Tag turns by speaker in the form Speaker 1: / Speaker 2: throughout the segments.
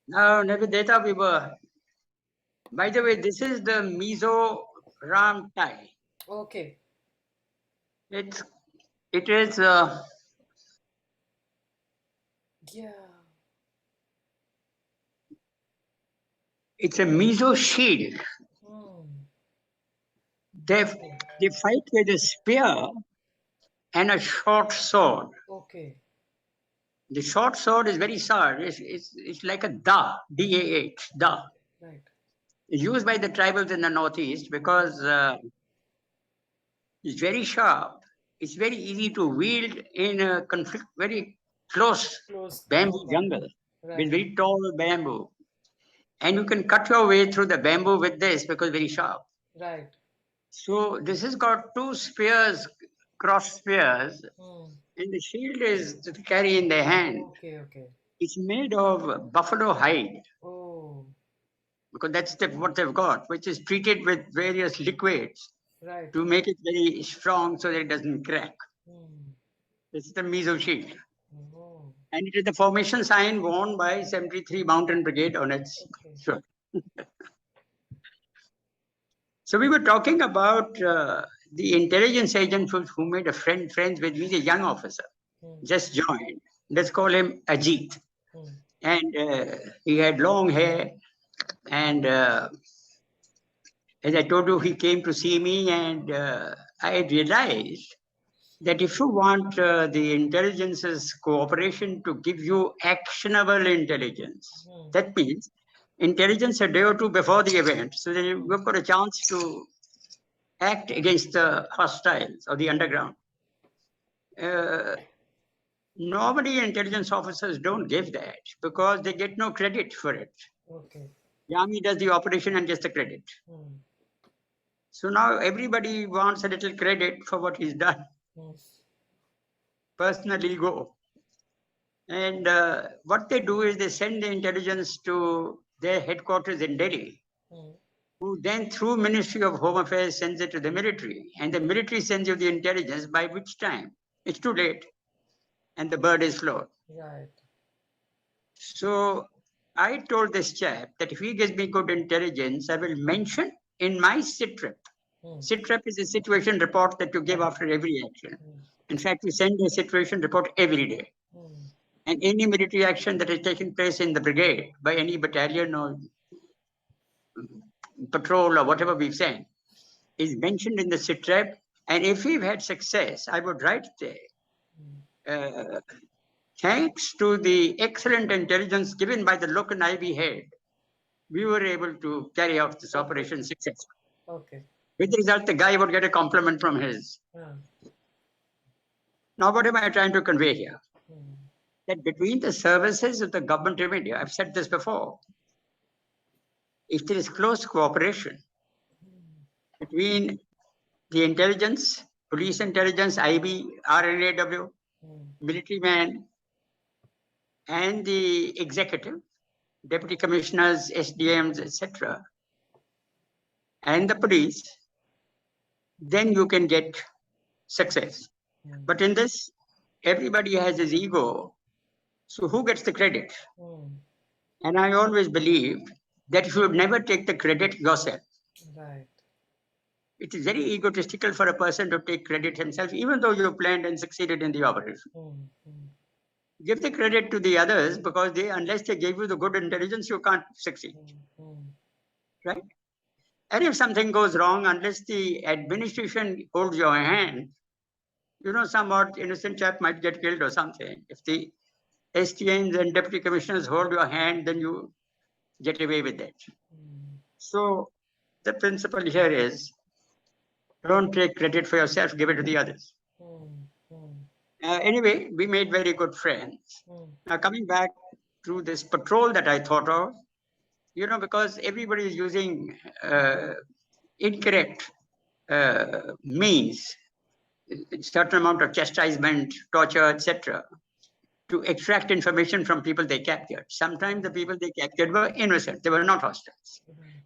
Speaker 1: Now, Navideta, we were. By the way, this is the Mizoram Thai.
Speaker 2: Okay.
Speaker 1: It's it is
Speaker 2: Yeah.
Speaker 1: it's a Mizo shield.
Speaker 2: Hmm.
Speaker 1: They
Speaker 2: Okay.
Speaker 1: they fight with a spear and a short sword.
Speaker 2: Okay.
Speaker 1: The short sword is very sharp. It's like a da, D-A-H, da.
Speaker 2: Right.
Speaker 1: It's used by the tribals in the northeast because it's very sharp. It's very easy to wield in a conflict, very close
Speaker 2: Close
Speaker 1: bamboo
Speaker 2: combat.
Speaker 1: jungle with
Speaker 2: Right.
Speaker 1: very tall bamboo. And you can cut your way through the bamboo with this because very sharp.
Speaker 2: Right.
Speaker 1: So this has got two spears, cross spears,
Speaker 2: Hmm.
Speaker 1: and the shield is to carry in their hand.
Speaker 2: Okay. Okay.
Speaker 1: It's made of buffalo hide
Speaker 2: Oh.
Speaker 1: because what they've got, which is treated with various liquids
Speaker 2: Right.
Speaker 1: to make it very strong so that it doesn't crack.
Speaker 2: Hmm.
Speaker 1: This is the meso shield.
Speaker 2: Oh.
Speaker 1: And it is the formation sign worn by 73 Mountain Brigade on its
Speaker 2: Okay.
Speaker 1: shirt. So we were talking about the intelligence agent who made a friends with me, the young officer,
Speaker 2: Hmm.
Speaker 1: just joined. Let's call him Ajit.
Speaker 2: Hmm.
Speaker 1: And he had long hair. And as I told you, he came to see me, and I realized that if you want the intelligence's cooperation to give you actionable intelligence,
Speaker 2: Hmm.
Speaker 1: that means intelligence a day or two before the event, so that you've got a chance to act against the hostiles or the underground. Uh, Normally, intelligence officers don't give that because they get no credit for it.
Speaker 2: Okay.
Speaker 1: The army does the operation and gets the credit.
Speaker 2: Hmm.
Speaker 1: So now everybody wants a little credit for what he's done.
Speaker 2: Hmm.
Speaker 1: Personal ego. And what they do is they send the intelligence to their headquarters in Delhi,
Speaker 2: Hmm.
Speaker 1: who then, through Ministry of Home Affairs, sends it to the military. And the military sends you the intelligence, by which time it's too late and the bird is flown.
Speaker 2: Right.
Speaker 1: So I told this chap that if he gives me good intelligence, I will mention in my SITREP.
Speaker 2: Hmm.
Speaker 1: SITREP is a situation report that you give
Speaker 2: Right.
Speaker 1: after every action.
Speaker 2: Hmm.
Speaker 1: In fact, we send a situation report every day.
Speaker 2: Hmm.
Speaker 1: And any military action that is taking place in the brigade by any battalion or patrol or whatever we've sent is mentioned in the SITREP. And if we've had success, I would write there, uh, thanks to the excellent intelligence given by the local IB head, we were able to carry out this
Speaker 2: Okay.
Speaker 1: operation successfully.
Speaker 2: Okay.
Speaker 1: With the result, the guy would get a compliment from his.
Speaker 2: Yeah.
Speaker 1: Now, what am I trying to convey here?
Speaker 2: Hmm.
Speaker 1: That between the services of the government of India, I've said this before, if there is close cooperation between the intelligence, police intelligence, IB, RNAW,
Speaker 2: Hmm.
Speaker 1: military man, and the executive, deputy commissioners, SDMs, etc., and the police, then you can get success.
Speaker 2: Hmm.
Speaker 1: But in this, everybody has his ego. So who gets the credit?
Speaker 2: Hmm.
Speaker 1: And I always believed that you should never take the credit yourself.
Speaker 2: Right.
Speaker 1: It is very egotistical for a person to take credit himself, even though you planned and succeeded in the operation.
Speaker 2: Hmm. Hmm.
Speaker 1: Give the credit to the others because unless they gave you the good intelligence, you can't succeed,
Speaker 2: Hmm. Hmm.
Speaker 1: right? And if something goes wrong, unless the administration holds your hand, some odd innocent chap might get killed or something. If the STNs and deputy commissioners hold your hand, then you get away with it.
Speaker 2: Hmm.
Speaker 1: So the principle here is don't take credit for yourself, give it to the others.
Speaker 2: Hmm. Hmm.
Speaker 1: Anyway, we made very good friends.
Speaker 2: Hmm.
Speaker 1: Now, coming back to this patrol that I thought of, because everybody is using incorrect means, a certain amount of chastisement, torture, etc., to extract information from people they captured. Sometimes the people they captured were innocent, they were not hostiles.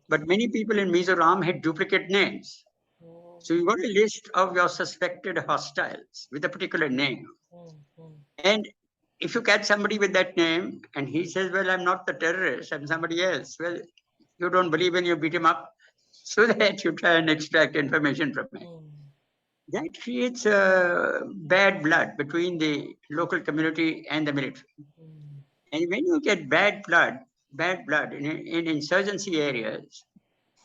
Speaker 1: But many people in Mizoram had duplicate names.
Speaker 2: Oh.
Speaker 1: So you got a list of your suspected hostiles with a particular name.
Speaker 2: Hmm. Hmm.
Speaker 1: And if you catch somebody with that name and he says, well, I'm not the terrorist, I'm somebody else, well, you don't believe when you beat him up so that you try and extract information from him. That creates bad blood between the local community and the military. And when you get bad blood in insurgency areas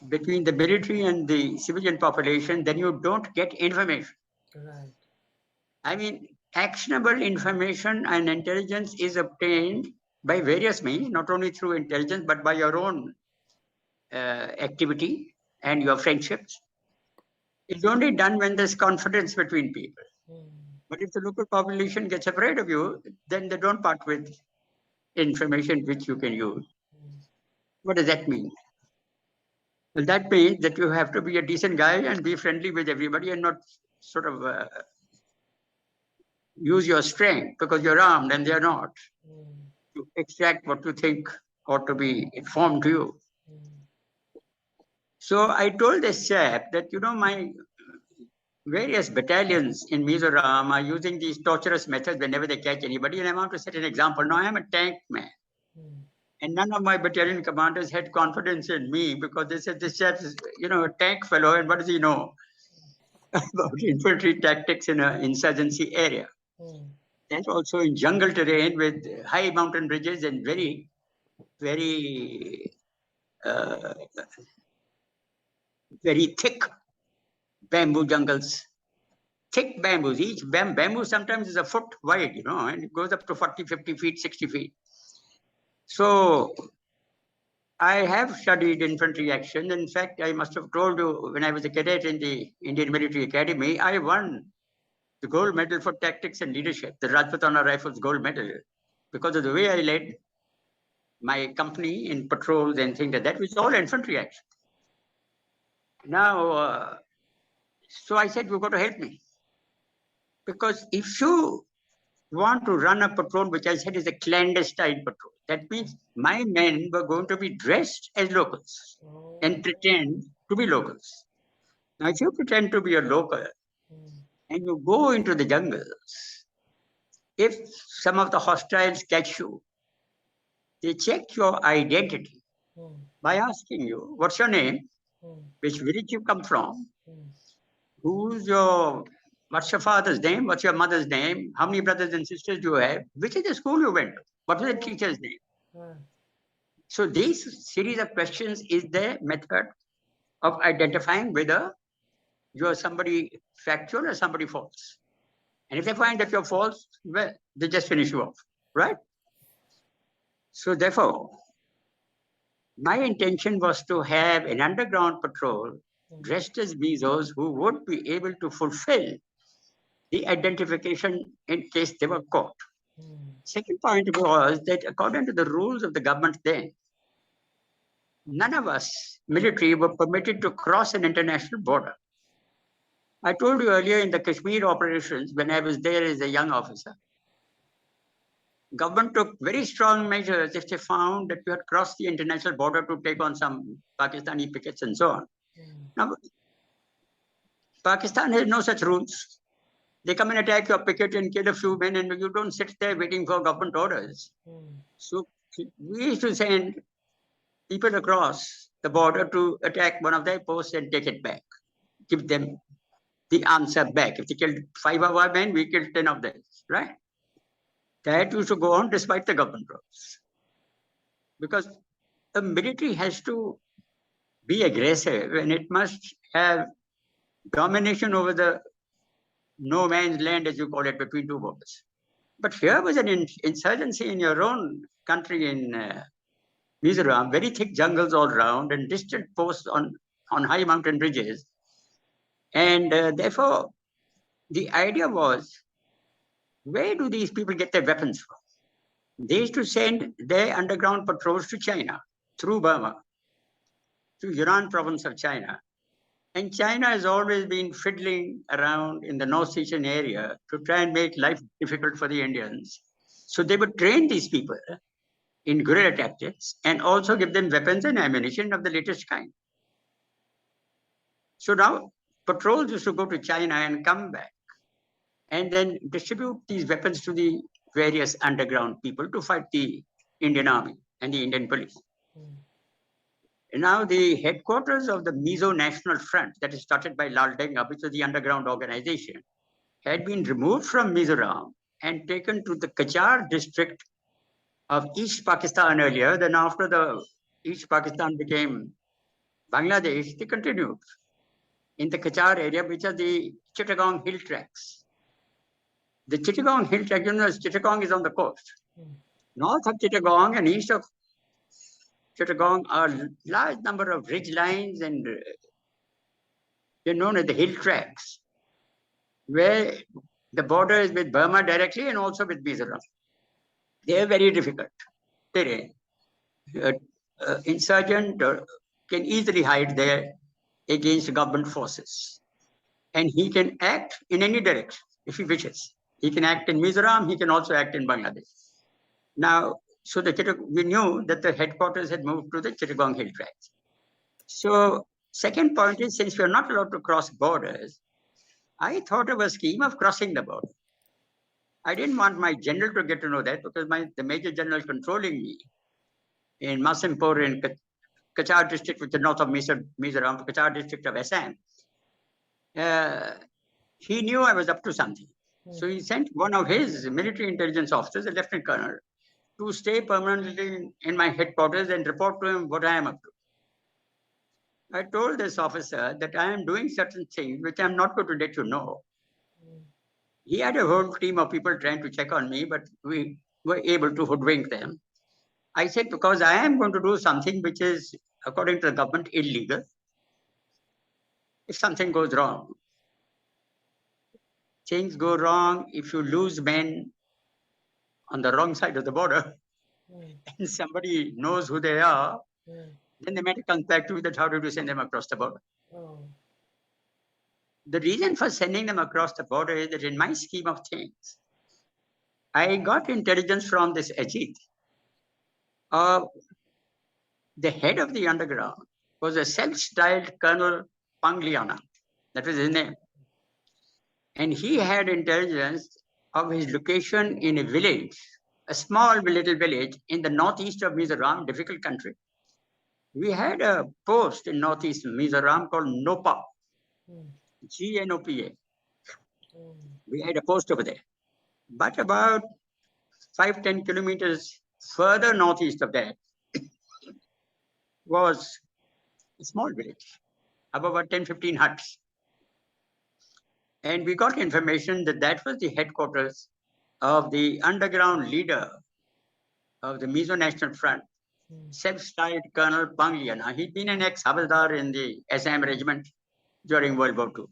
Speaker 1: between the military and the civilian population, then you don't get information.
Speaker 2: Right.
Speaker 1: I mean, actionable information and intelligence is obtained by various means, not only through intelligence, but by your own activity and your friendships. It's only done when there's confidence between people. But if the local population gets afraid of you, then they don't part with information which you can use. What does that mean? Well, that means that you have to be a decent guy and be friendly with everybody and not sort of use your strength because you're armed and they're not to extract what you think ought to be informed to you. So I told this chap that, my various battalions in Mizoram are using these torturous methods whenever they catch anybody, and I want to set an example. Now, I am a tank man. And none of my battalion commanders had confidence in me because they said, this chap is, a tank fellow, and what does he know about infantry tactics in an insurgency area? And also in jungle terrain with high mountain ridges and very, very, very thick bamboo jungles. Thick bamboos. Each bamboo sometimes is a foot wide, and it goes up to 40, 50 feet, 60 feet. So I have studied infantry action. In fact, I must have told you when I was a cadet in the Indian Military Academy, I won the gold medal for tactics and leadership, the Rajputana Rifles gold medal, because of the way I led my company in patrols and things like that, which is all infantry action. Now, so I said, you've got to help me. Because if you want to run a patrol, which I said is a clandestine patrol, that means my men were going to be dressed as locals and pretend to be locals. Now, if you pretend to be a local and you go into the jungles, if some of the hostiles catch you, they check your identity by asking you, what's your name? Which village you come from? What's your father's name? What's your mother's name? How many brothers and sisters do you have? Which is the school you went to? What was the teacher's name? So this series of questions is the method of identifying whether you are somebody factual or somebody false. And if they find that you're false, well, they just finish you off, right? So therefore, my intention was to have an underground patrol dressed as Bezos who would be able to fulfill the identification in case they were caught. Second point was that according to the rules of the government then, none of us military were permitted to cross an international border. I told you earlier in the Kashmir operations, when I was there as a young officer, government took very strong measures if they found that you had crossed the international border to take on some Pakistani pickets and so on. Now, Pakistan has no such rules. They come and attack your picket and kill a few men, and you don't sit there waiting for government orders. So we used to send people across the border to attack one of their posts and take it back, give them the answer back. If they killed 5 of our men, we killed 10 of theirs, right? That used to go on despite the government rules. Because the military has to be aggressive and it must have domination over the no man's land, as you call it, between two borders. But here was an insurgency in your own country in Mizoram, very thick jungles all around and distant posts on high mountain ridges. And therefore, the idea was, where do these people get their weapons from? They used to send their underground patrols to China, through Burma, to Yunnan province of China. And China has always been fiddling around in the North Asian area to try and make life difficult for the Indians. So they would train these people in guerrilla tactics and also give them weapons and ammunition of the latest kind. So now patrols used to go to China and come back and then distribute these weapons to the various underground people to fight the Indian Army and the Indian police. And now the headquarters of the Mizo National Front, that is started by Lal Denga, which was the underground organization, had been removed from Mizoram and taken to the Kachar district of East Pakistan earlier. Then after the East Pakistan became Bangladesh, they continued in the Kachar area, which are the Chittagong hill tracts. The Chittagong hill tract, Chittagong is on the coast. North of Chittagong and east of Chittagong are large number of ridge lines, and they're known as the hill tracts, where the border is with Burma directly and also with Mizoram. They are very difficult terrain. Insurgent can easily hide there against government forces. And he can act in any direction if he wishes. He can act in Mizoram, he can also act in Bangladesh. Now, so we knew that the headquarters had moved to the Chittagong hill tracts. So second point is, since we are not allowed to cross borders, I thought of a scheme of crossing the border. I didn't want my general to get to know that, because the major general controlling me in Masimpur in Kachar district, which is north of Mizoram, Kachar district of Assam, he knew I was up to something. So he sent one of his military intelligence officers, a lieutenant colonel, to stay permanently in my headquarters and report to him what I am up to. I told this officer that I am doing certain things which I'm not going to let you know. He had a whole team of people trying to check on me, but we were able to hoodwink them. I said, because I am going to do something which is, according to the government, illegal. If something goes wrong, things go wrong, if you lose men on the wrong side of the border, and somebody knows who they are, then the matter comes back to that, how did you send them across the border? The reason for sending them across the border is that in my scheme of things, I got intelligence from this Ajit. The head of the underground was a self-styled Colonel Pangliana. That was his name. And he had intelligence of his location in a village, a small little village in the northeast of Mizoram, difficult country. We had a post in northeast Mizoram called Nopa, Gnopa. We had a post over there. But about 5-10 kilometers further northeast of that was a small village of about 10-15 huts. And we got information that that was the headquarters of the underground leader of the Mizo National Front, self-styled Colonel Pangliana. He'd been an ex-Havildar in the Assam regiment during World War II.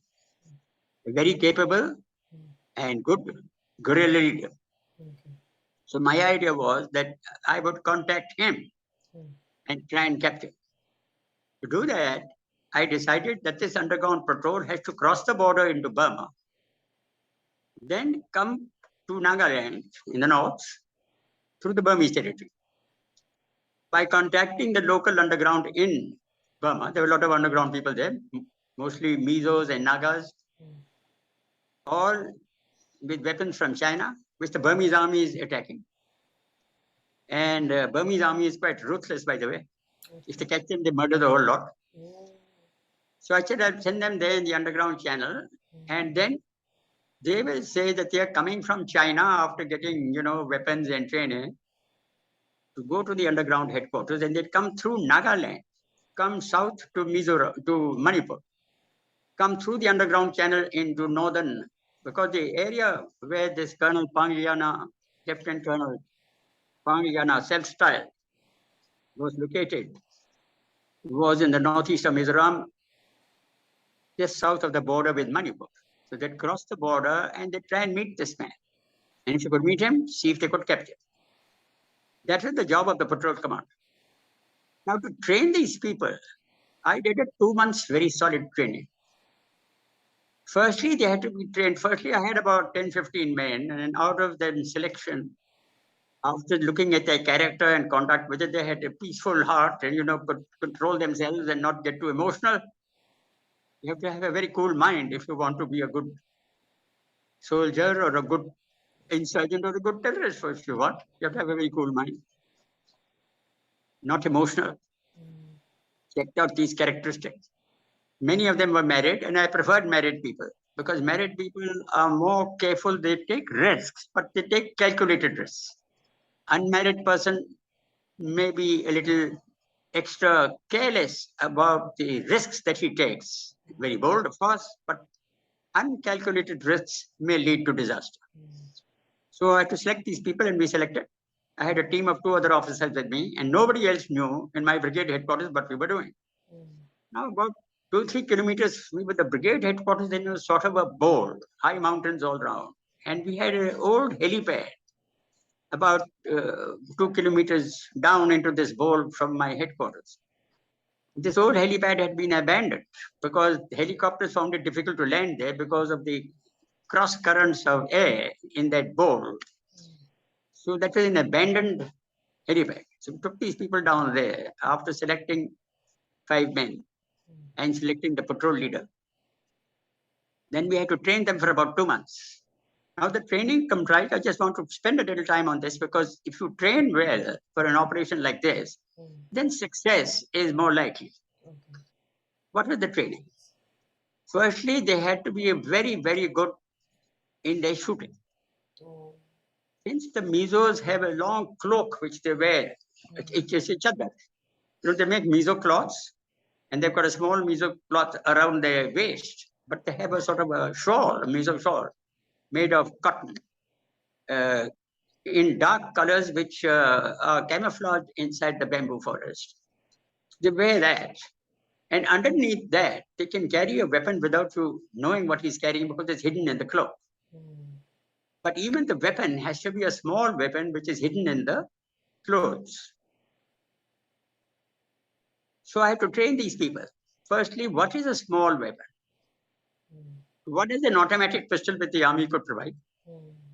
Speaker 1: A very capable and good guerrilla leader. So my idea was that I would contact him and try and capture him. To do that, I decided that this underground patrol has to cross the border into Burma, then come to Nagaland in the north through the Burmese territory. By contacting the local underground in Burma, there were a lot of underground people there, mostly Mizos and Nagas, all with weapons from China, which the Burmese army is attacking. And Burmese army is quite ruthless, by the way. If they catch them, they murder the whole lot. So I said I'll send them there in the underground channel, and then they will say that they are coming from China after getting, weapons and training to go to the underground headquarters, and they come through Nagaland, come south to Mizoram, to Manipur, come through the underground channel into northern, because the area where this Colonel Pangliana, Lieutenant Colonel Pangliana self-styled was located was in the northeast of Mizoram, just south of the border with Manipur. So they cross the border and they try and meet this man. And if you could meet him, see if they could capture him. That is the job of the patrol commander. Now, to train these people, I did a 2 months very solid training. Firstly, they had to be trained. Firstly, I had about 10-15 men, and out of them selection, after looking at their character and contact with it, they had a peaceful heart and, could control themselves and not get too emotional. You have to have a very cool mind if you want to be a good soldier or a good insurgent or a good terrorist, if you want. You have to have a very cool mind, not emotional. Checked out these characteristics. Many of them were married, and I preferred married people because married people are more careful. They take risks, but they take calculated risks. Unmarried person may be a little extra careless about the risks that he takes. Very bold, of course, but uncalculated risks may lead to disaster. So I had to select these people, and we selected. I had a team of 2 other officers with me, and nobody else knew in my brigade headquarters what we were doing. Now, about 2-3 kilometers, we were the brigade headquarters in a sort of a bowl, high mountains all around. And we had an old helipad about 2 kilometers down into this bowl from my headquarters. This old helipad had been abandoned because helicopters found it difficult to land there because of the cross currents of air in that bowl. So that was an abandoned helipad. So we took these people down there after selecting 5 men and selecting the patrol leader. Then we had to train them for about 2 months. Now the training comprised, I just want to spend a little time on this because if you train well for an operation like this, then success is more likely. What was the training? Firstly, they had to be very, very good in their shooting. Since the Mizos have a long cloak which they wear, it's each other. They make Mizo cloths, and they've got a small Mizo cloth around their waist, but they have a sort of a shawl, a Mizo shawl, made of cotton in dark colors which are camouflaged inside the bamboo forest. They wear that. And underneath that, they can carry a weapon without you knowing what he's carrying because it's hidden in the cloak. But even the weapon has to be a small weapon which is hidden in the clothes. So I have to train these people. Firstly, what is a small weapon? What is an automatic pistol which the army could provide?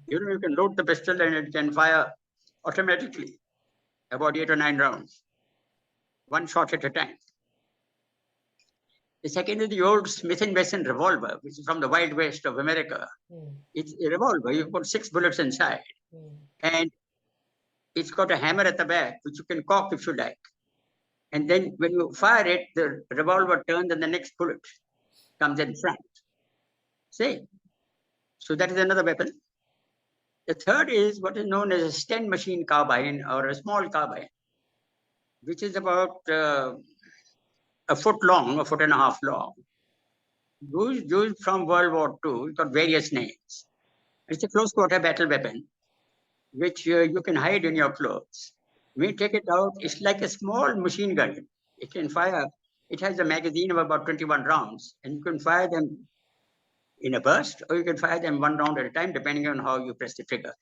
Speaker 1: You can load the pistol and it can fire automatically about 8 or 9 rounds, one shot at a time. The second is the old Smith & Wesson revolver, which is from the Wild West of America. It's a revolver. You put 6 bullets inside, and it's got a hammer at the back, which you can cock if you like. And then when you fire it, the revolver turns and the next bullet comes in front. See? So that is another weapon. The third is what is known as a Sten machine carbine or a small carbine, which is about a foot long, a foot and a half long. Used from World War II, it's got various names. It's a close quarter battle weapon, which you can hide in your clothes. When you take it out, it's like a small machine gun. It can fire, it has a magazine of about 21 rounds, and you can fire them in a burst, or you can fire them 1 round at a time, depending on how you press the trigger.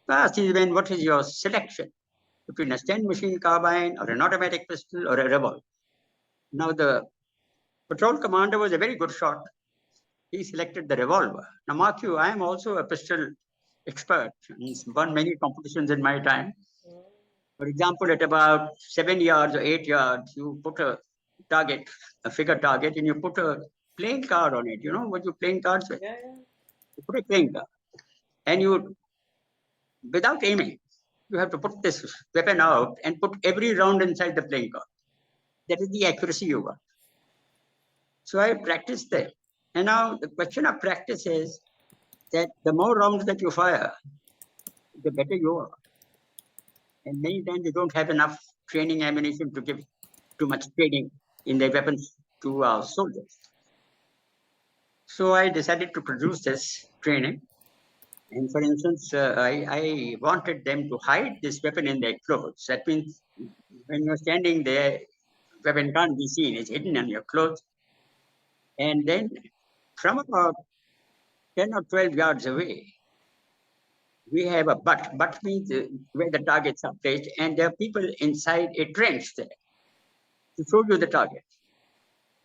Speaker 1: First is when what is your selection between a Sten machine carbine or an automatic pistol or a revolver? Now the patrol commander was a very good shot. He selected the revolver. Now mark you, I am also a pistol expert and won many competitions in my time. For example, at about 7 yards or 8 yards, you put a target, a figure target, and you put a playing card on it. You know what you playing cards with? You put a playing card. And you, without aiming, you have to put this weapon out and put every round inside the playing card. That is the accuracy you want. So I practiced there. And now the question of practice is that the more rounds that you fire, the better you are. And many times you don't have enough training ammunition to give too much training in the weapons to our soldiers. So I decided to produce this training. And for instance, I wanted them to hide this weapon in their clothes. That means when you're standing there, weapon can't be seen. It's hidden in your clothes. And then from about 10 or 12 yards away, we have a butt. Butt means where the targets are placed, and there are people inside a trench there to show you the target.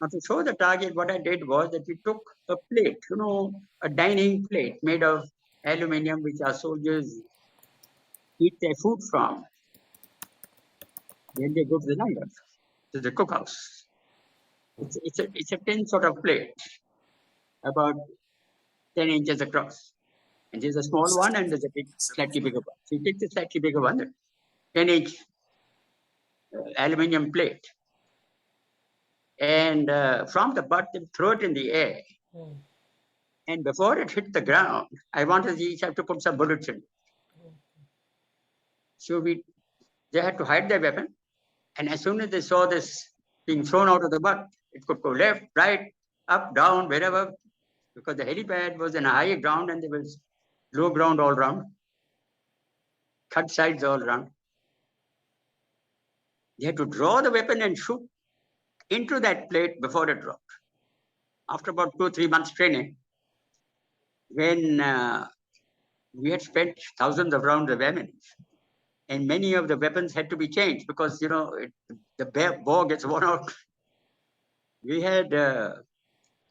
Speaker 1: Now, to show the target, what I did was that we took a plate, a dining plate made of aluminum, which our soldiers eat their food from. Then they go to the langar, to the cookhouse. It's a tin sort of plate, about 10 inches across. And there's a small one and there's a big, slightly bigger one. So you take the slightly bigger one, the 10-inch aluminium plate, and from the butt, they throw it in the air. And before it hit the ground, I wanted each have to put some bullets in. So they had to hide their weapon. And as soon as they saw this being thrown out of the butt, it could go left, right, up, down, wherever, because the helipad was in a high ground and there was low ground all around, cut sides all around. They had to draw the weapon and shoot into that plate before it dropped. After about 2 or 3 months training, when we had spent thousands of rounds of ammunition, and many of the weapons had to be changed because, the bore gets worn out. We had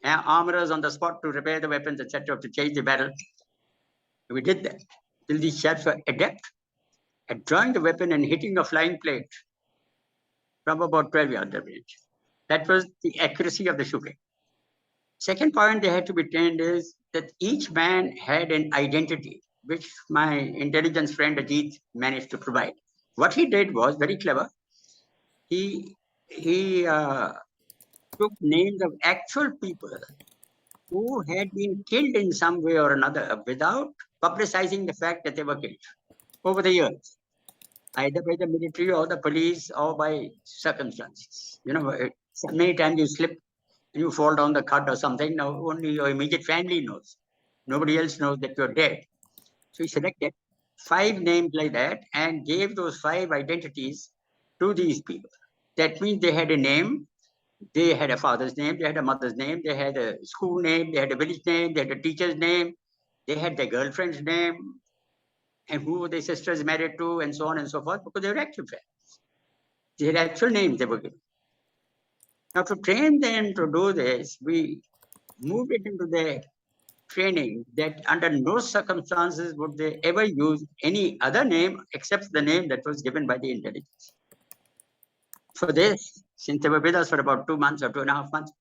Speaker 1: armorers on the spot to repair the weapons, etc., to change the barrel. We did that till these chaps were adept at drawing the weapon and hitting a flying plate from about 12 yards of range. That was the accuracy of the shooting. Second point they had to be trained is that each man had an identity, which my intelligence friend Ajit managed to provide. What he did was very clever. He took names of actual people who had been killed in some way or another without publicizing the fact that they were killed over the years, either by the military or the police or by circumstances. Many times you slip and you fall down the cut or something. Now only your immediate family knows. Nobody else knows that you're dead. So he selected 5 names like that and gave those 5 identities to these people. That means they had a name. They had a father's name, they had a mother's name, they had a school name, they had a village name, they had a teacher's name, they had their girlfriend's name, and who their sisters married to, and so on and so forth, because they were actual friends. They had actual names they were given. Now, to train them to do this, we moved it into their training that under no circumstances would they ever use any other name except the name that was given by the intelligence. For this, since they were with us for about 2 months or 2.5 months,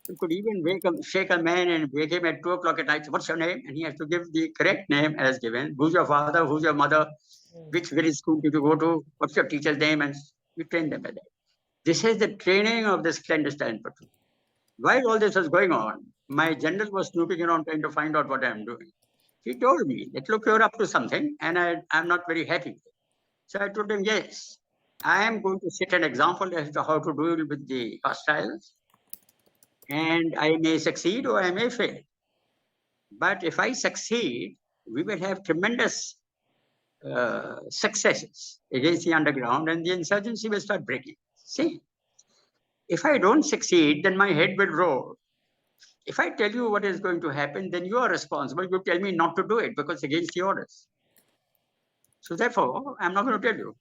Speaker 1: you could even shake a man and wake him at 2 o'clock at night. What's your name? And he has to give the correct name as given. Who's your father? Who's your mother? Which village school did you go to? What's your teacher's name? And we train them by that. This is the training of this clandestine patrol. While all this was going on, my general was snooping around trying to find out what I'm doing. He told me that, look, you're up to something, and I'm not very happy with it. So I told him, yes, I am going to set an example as to how to deal with the hostiles, and I may succeed or I may fail. But if I succeed, we will have tremendous successes against the underground, and the insurgency will start breaking. See, if I don't succeed, then my head will roll. If I tell you what is going to happen, then you are responsible. You tell me not to do it because it's against the orders. So therefore, I'm not going to tell you.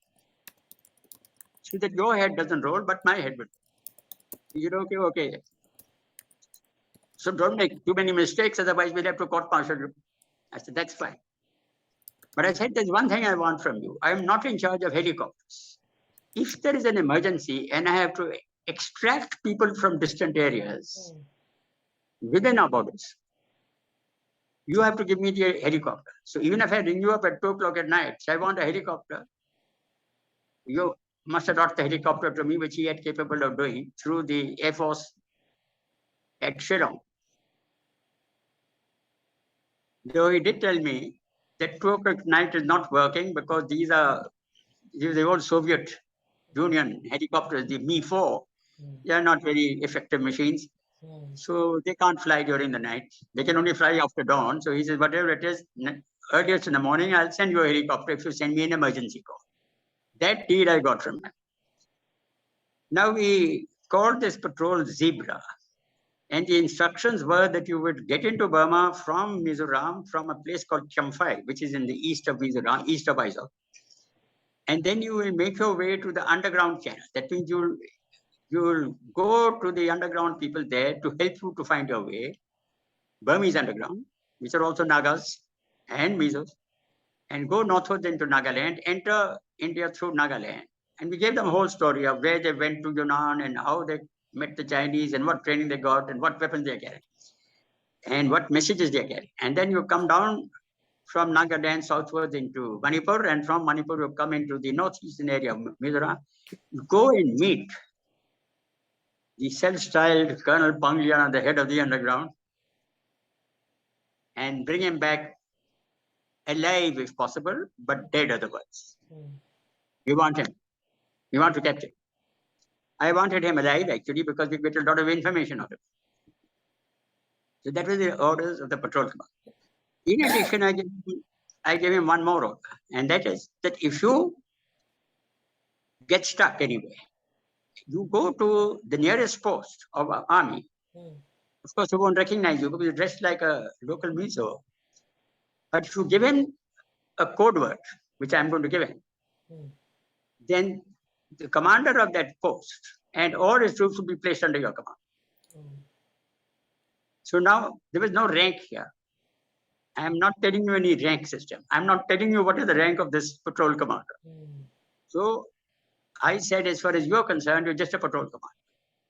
Speaker 1: So that your head doesn't roll, but my head will. Okay. So don't make too many mistakes, otherwise we'll have to court-martial you. I said, that's fine. But I said, there's one thing I want from you. I'm not in charge of helicopters. If there is an emergency and I have to extract people from distant areas within our borders, you have to give me the helicopter. So even if I ring you up at 2 o'clock at night, say I want a helicopter, you must have brought the helicopter to me, which he had capable of doing through the Air Force at Shillong. Though he did tell me that 2 o'clock at night is not working because these are the old Soviet Union helicopters, the Mi-4. They are not very effective machines. So they can't fly during the night. They can only fly after dawn. So he says, whatever it is, earliest in the morning, I'll send you a helicopter if you send me an emergency call. That deed I got from him. Now we called this patrol Zebra. And the instructions were that you would get into Burma from Mizoram, from a place called Champhai, which is in the east of Mizoram, east of Aizawl. And then you will make your way to the underground channel. That means you'll go to the underground people there to help you to find your way. Burmese underground, which are also Nagas and Mizos, and go northward into Nagaland, enter India through Nagaland. And we gave them a whole story of where they went to Yunnan and how they met the Chinese and what training they got and what weapons they're carrying and what messages they're carrying. And then you come down from Nagaland southwards into Manipur, and from Manipur you come into the northeastern area of Mizoram. Go and meet the self-styled Colonel Pangliana, the head of the underground, and bring him back alive if possible, but dead otherwise. We want him. We want to capture him. I wanted him alive actually because we get a lot of information out of him. So that was the orders of the patrol command. In addition, I gave him one more order, and that is that if you get stuck anywhere, you go to the nearest post of our army. Of course, he won't recognize you because you're dressed like a local mizo. But if you give him a code word, which I'm going to give him, then the commander of that post and all his troops will be placed under your command. So now there is no rank here. I am not telling you any rank system. I'm not telling you what is the rank of this patrol commander. So I said, as far as you're concerned, you're just a patrol commander.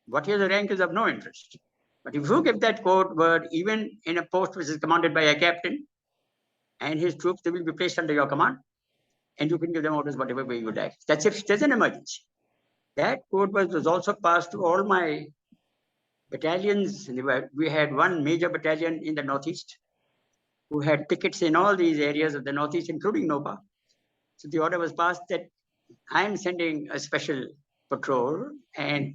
Speaker 1: What is the rank is of no interest. But if you give that code word, even in a post which is commanded by a captain and his troops, they will be placed under your command, and you can give them orders whatever way you like. That's if there's an emergency. That code word was also passed to all my battalions. We had one major battalion in the northeast who had pickets in all these areas of the northeast, including Nopa. So the order was passed that I'm sending a special patrol, and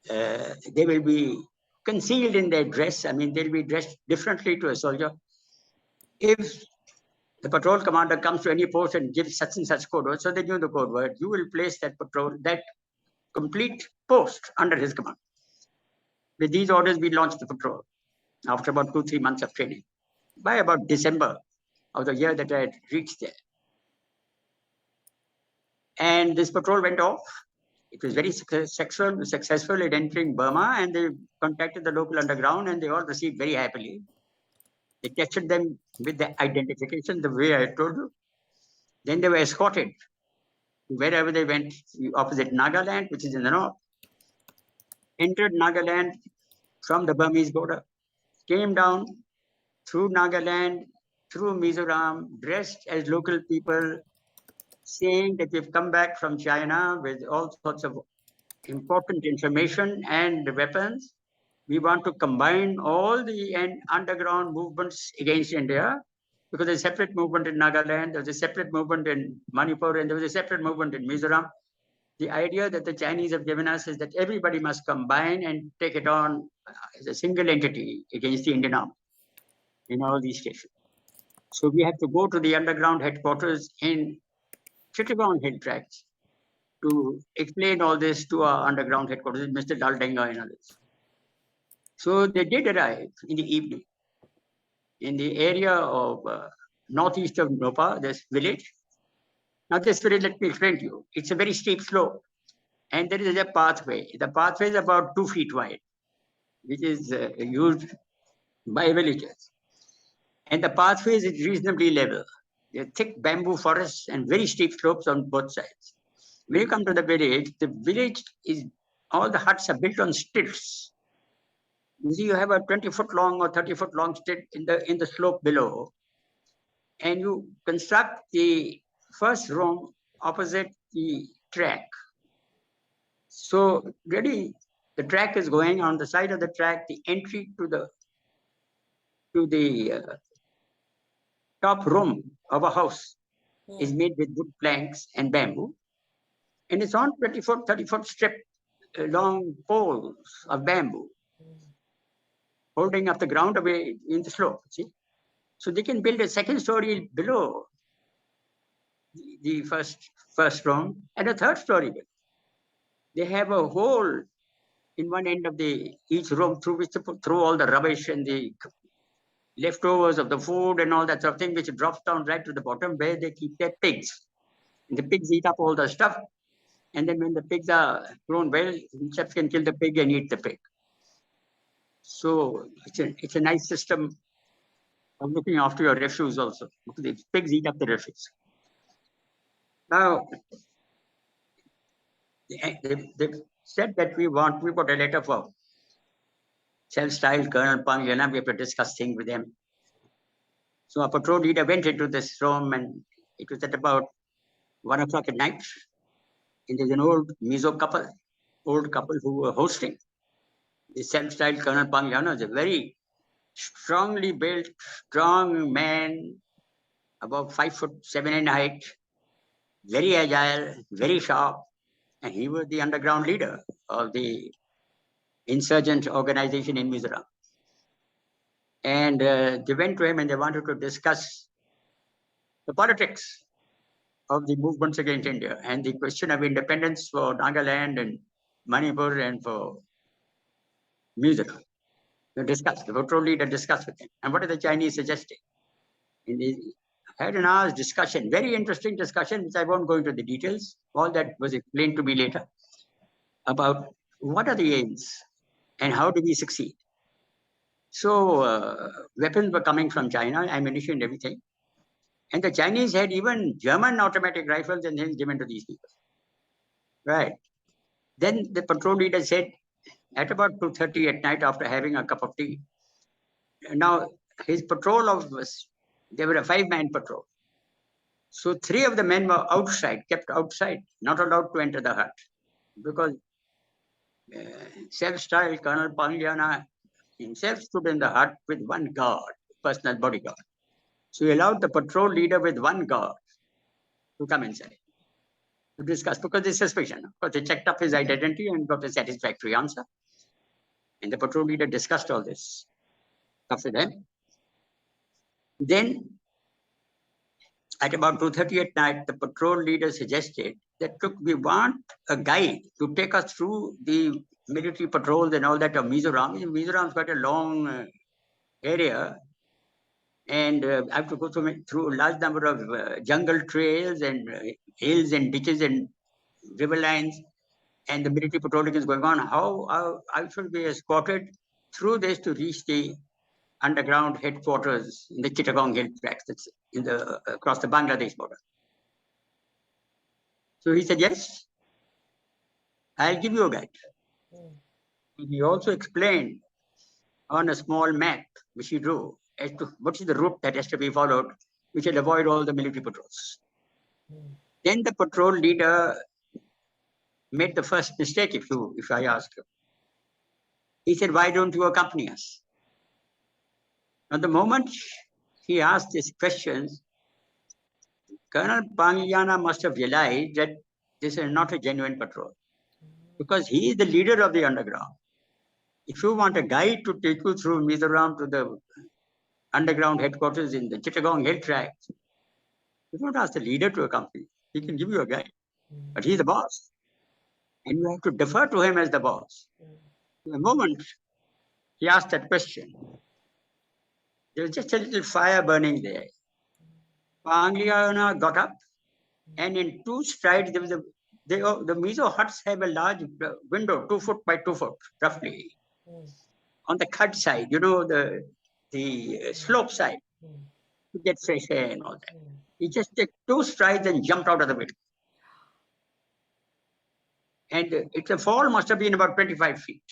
Speaker 1: they will be concealed in their dress. I mean, they'll be dressed differently to a soldier. If the patrol commander comes to any post and gives such and such code word, so they knew the code word, you will place that patrol, that complete post under his command. With these orders, we launched the patrol after about 2-3 months of training. By about December of the year that I had reached there. And this patrol went off. It was very successful in entering Burma, and they contacted the local underground, and they all received very happily. They tested them with the identification, the way I told you. Then they were escorted to wherever they went, opposite Nagaland, which is in the north. Entered Nagaland from the Burmese border, came down through Nagaland, through Mizoram, dressed as local people, saying that we've come back from China with all sorts of important information and weapons. We want to combine all the underground movements against India, because there's a separate movement in Nagaland, there's a separate movement in Manipur, and there was a separate movement in Mizoram. The idea that the Chinese have given us is that everybody must combine and take it on as a single entity against the Indian army in all these stations. So we have to go to the underground headquarters in Chittagong Hill Tracts to explain all this to our underground headquarters, Mr. Daldenga and others. So they did arrive in the evening in the area of northeast of Nopa, this village. Now this village, let me explain to you. It's a very steep slope, and there is a pathway. The pathway is about 2 feet wide, which is used by villagers. And the pathway is reasonably level. There are thick bamboo forests and very steep slopes on both sides. When you come to the village is, all the huts are built on stilts. You see, you have a 20-foot long or 30-foot long stilt in the slope below, and you construct the first room opposite the track. So really, the track is going on the side of the track. The entry to the top room of a house is made with wood planks and bamboo, and it's on 20-foot, 30-foot strip long poles of bamboo holding up the ground away in the slope. See, so they can build a second story below the first room and a third story below. They have a hole in one end of each room through which to put through all the rubbish and the leftovers of the food and all that sort of thing, which drops down right to the bottom where they keep their pigs. And the pigs eat up all the stuff. And then when the pigs are grown well, chefs can kill the pig and eat the pig. So it's a nice system of looking after your refuse also, because the pigs eat up the refuse. Now, they said that we got a letter for self-styled Colonel Pangliana. We have to discuss things with him. So a patrol leader went into this room, and it was at about 1 o'clock at night. And there's an old Mizo couple, who were hosting. The self-styled Colonel Pangyana is a very strongly built, strong man, about 5'7" in height, very agile, very sharp, and he was the underground leader of the insurgent organization in Mizoram. And they went to him and they wanted to discuss the politics of the movements against India and the question of independence for Nagaland and Manipur and for Mizoram. The patrol leader discussed with him. And what are the Chinese suggesting? And they had an hour's discussion, very interesting discussion, which I won't go into the details. All that was explained to me later about what are the aims and how do we succeed. So weapons were coming from China, ammunition and everything. And the Chinese had even German automatic rifles and things given to these people. Right. Then the patrol leader said, at about 2:30 at night, after having a cup of tea, now his patrol they were a 5-man patrol. So 3 of the men were outside, kept outside, not allowed to enter the hut, because self-styled Colonel Pangyana himself stood in the hut with 1 guard, personal bodyguard. So he allowed the patrol leader with 1 guard to come inside to discuss, because there's suspicion. Of course, they checked up his identity and got a satisfactory answer. And the patrol leader discussed all this stuff with them. Then, at about 2:30 at night, the patrol leader suggested that, look, we want a guide to take us through the military patrols and all that of Mizoram. Mizoram's quite a long area, and I have to go through a large number of jungle trails and hills and ditches and river lines, and the military patrolling is going on. How I should be escorted through this to reach the underground headquarters in the Chittagong Hill tracks that's across the Bangladesh border. So he said, yes, I'll give you a guide. He also explained on a small map, which he drew, as to what is the route that has to be followed, which will avoid all the military patrols. Then the patrol leader made the first mistake, if I ask him. He said, why don't you accompany us? Now, the moment he asked these questions, Colonel Pangyana must have realized that this is not a genuine patrol, because he is the leader of the underground. If you want a guide to take you through Mizoram to the underground headquarters in the Chittagong Hill tracts, you don't ask the leader to accompany. He can give you a guide, but he's the boss. And you have to defer to him as the boss. The moment he asked that question, there was just a little fire burning there. Pangyana got up, and in 2 strides, there was the Mizo huts have a large window, 2 foot by 2 foot, roughly, on the khud side, the slope side, to get fresh air and all that. He just took 2 strides and jumped out of the window. And the fall must have been about 25 feet.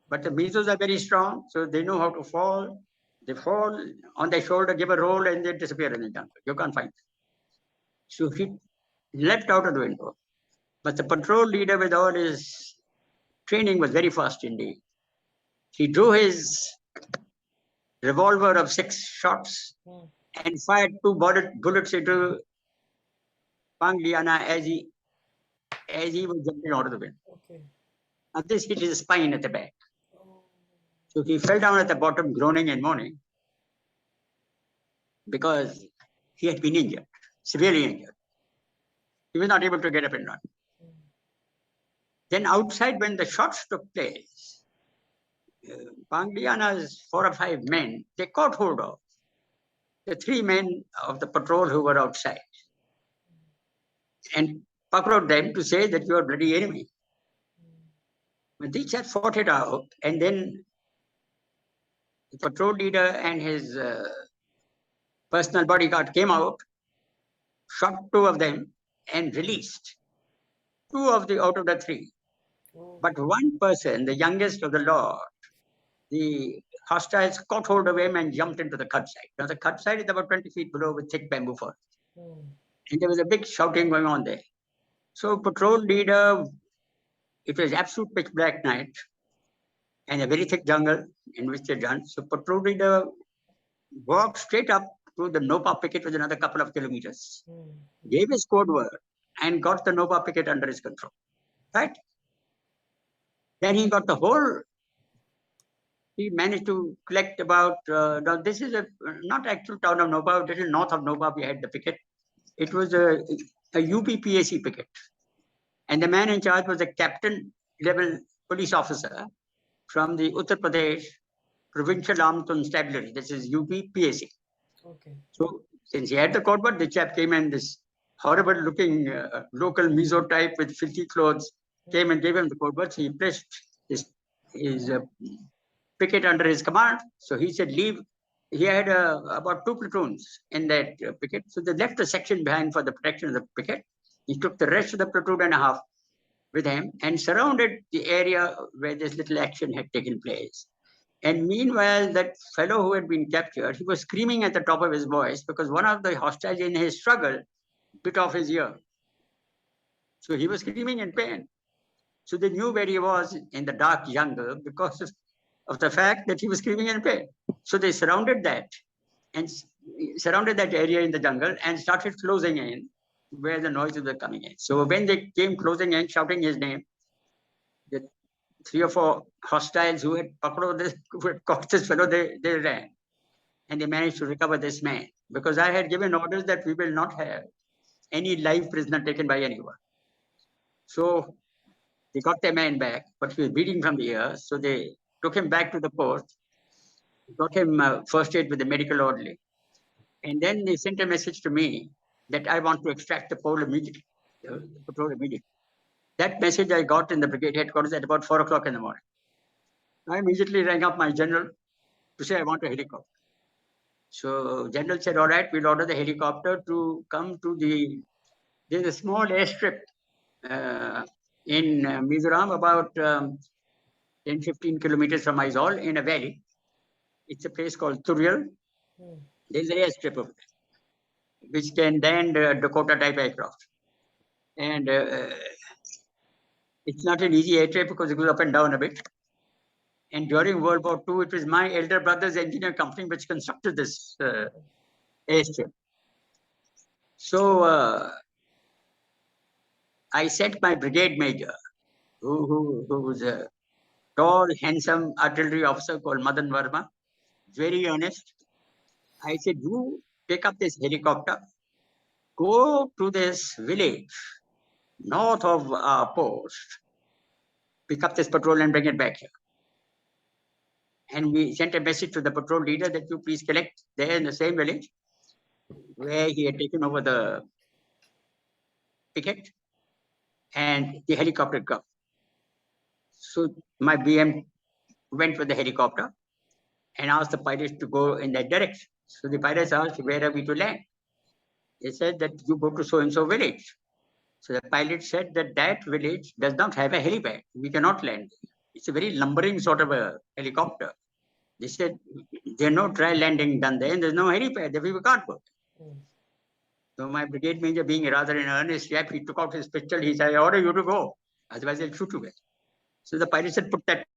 Speaker 1: But the Mizos are very strong, so they know how to fall. They fall on their shoulder, give a roll, and they disappear in the jungle. You can't find them. So he leapt out of the window. But the patrol leader, with all his training, was very fast indeed. He drew his revolver of 6 shots and fired 2 bullets into Pangyana as he was jumping out of the window. Now this hit his spine at the back. So he fell down at the bottom, groaning and moaning, because he had been injured, severely injured. He was not able to get up and run. Then outside, when the shots took place, Pangyana's 4 or 5 men, they caught hold of the 3 men of the patrol who were outside and puked them to say that you are bloody enemy. But they just fought it out, and then the patrol leader and his personal bodyguard came out, shot 2 of them, and released 2 out of the 3. But one person, the youngest of the lot, the hostiles caught hold of him and jumped into the cut side. Now, the cut side is about 20 feet below with thick bamboo forest. And there was a big shouting going on there. So, patrol leader, it was absolute pitch black night and a very thick jungle in which they done. So, patrol leader walked straight up to the Nopa picket with another couple of kilometers, gave his code word, and got the Nopa picket under his control. Right? Then he got the whole. He managed to collect about. Now this is a not actual town of Nopa. This is north of Nopa. We had the picket. It was a UPPAC picket, and the man in charge was a captain level police officer from the Uttar Pradesh Provincial Armed Constabulary. This is UPPAC.
Speaker 2: Okay.
Speaker 1: So since he had the code word, the chap came in, this horrible looking local Mizo type with filthy clothes, came and gave him the code word. So he placed his picket under his command. So he said, leave. He had about 2 platoons in that picket. So they left a section behind for the protection of the picket. He took the rest of the platoon and a half with him and surrounded the area where this little action had taken place. And meanwhile, that fellow who had been captured, he was screaming at the top of his voice because one of the hostiles in his struggle bit off his ear. So he was screaming in pain. So they knew where he was in the dark jungle because of the fact that he was screaming in pain. So they surrounded that and surrounded that area in the jungle and started closing in where the noises were coming in. So when they came closing in, shouting his name, the 3 or 4 hostiles who had caught this fellow, they ran. And they managed to recover this man. Because I had given orders that we will not have any live prisoner taken by anyone. So they got their man back, but he was bleeding from the ear. So they took him back to the post, got him first aid with the medical orderly. And then they sent a message to me that I want to extract the pole immediately, the patrol immediately. That message I got in the brigade headquarters at about 4 o'clock in the morning. I immediately rang up my general to say I want a helicopter. So general said, all right, we'll order the helicopter to come to there's a small airstrip in Mizoram, about 10, 15 kilometers from Aizawl in a valley. It's a place called Turial. There's an airstrip of it, which can land Dakota type aircraft. And it's not an easy airstrip because it goes up and down a bit. And during World War II, it was my elder brother's engineer company which constructed this airstrip. So I sent my brigade major, who was a tall, handsome artillery officer called Madan Verma, very earnest. I said, you take up this helicopter, go to this village north of our post, pick up this patrol and bring it back here. And we sent a message to the patrol leader that you please collect there in the same village where he had taken over the picket, and the helicopter come. So my BM went with the helicopter and asked the pilots to go in that direction. So the pilots asked, where are we to land? They said that you go to so-and-so village. So the pilot said that that village does not have a helipad. We cannot land. It's a very lumbering sort of a helicopter. They said there's no trial landing done there and there's no helipad. Therefore, we can't go. So my brigade major, being rather an earnest chap, he took out his pistol. He said, I order you to go. Otherwise, I'll shoot you. So the pilot said, put that